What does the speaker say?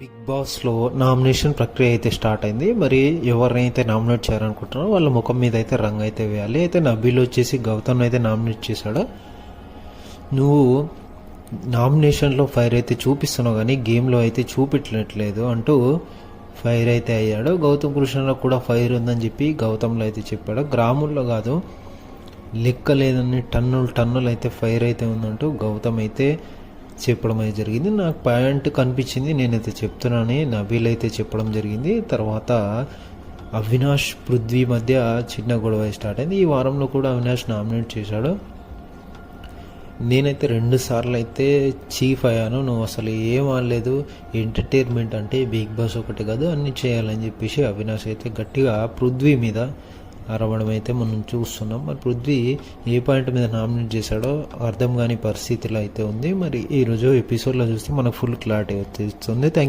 Big బాస్లో nomination ప్రక్రియ అయితే స్టార్ట్ అయింది. మరి ఎవరినైతే నామినేట్ చేయాలనుకుంటున్నారో వాళ్ళ ముఖం మీద అయితే రంగు అయితే వేయాలి. అయితే నబీల్ వచ్చేసి గౌతమ్ అయితే నామినేట్ చేశాడు. నువ్వు నామినేషన్లో ఫైర్ అయితే చూపిస్తున్నావు కానీ గేమ్లో అయితే చూపించట్లేదు అంటూ ఫైర్ అయితే అయ్యాడు. గౌతమ్ కృష్ణలో కూడా ఫైర్ ఉందని చెప్పి గౌతమ్లో అయితే చెప్పాడు. గ్రాముల్లో కాదు, లెక్క లేదని టన్నులు అయితే ఫైర్ అయితే ఉందంటూ గౌతమ్ అయితే చెప్పడం అయితే జరిగింది. నాకు పాయింట్ కనిపించింది, నేనైతే చెప్తున్నానని నబీల్ అయితే చెప్పడం జరిగింది. తర్వాత అవినాష్ పృథ్వీ మధ్య చిన్న గొడవ స్టార్ట్ అయింది. ఈ వారంలో కూడా అవినాష్ నామినేట్ చేశాడు. నేనైతే 2 సార్లు అయితే చీఫ్ అయ్యాను, నువ్వు అసలు ఏం అనలేదు, ఎంటర్టైన్మెంట్ అంటే బిగ్ బాస్ ఒకటి కాదు అన్నీ చేయాలని చెప్పేసి అవినాష్ అయితే గట్టిగా పృథ్వీ మీద అరవడం అయితే మనం చూస్తున్నాం. మరి పృథ్వీ ఏ పాయింట్ మీద నామినేట్ చేశాడో అర్థం కాని పరిస్థితిలో అయితే ఉంది. మరి ఈరోజు ఎపిసోడ్లో చూస్తే మనకు ఫుల్ క్లారిటీ వచ్చేస్తుంది.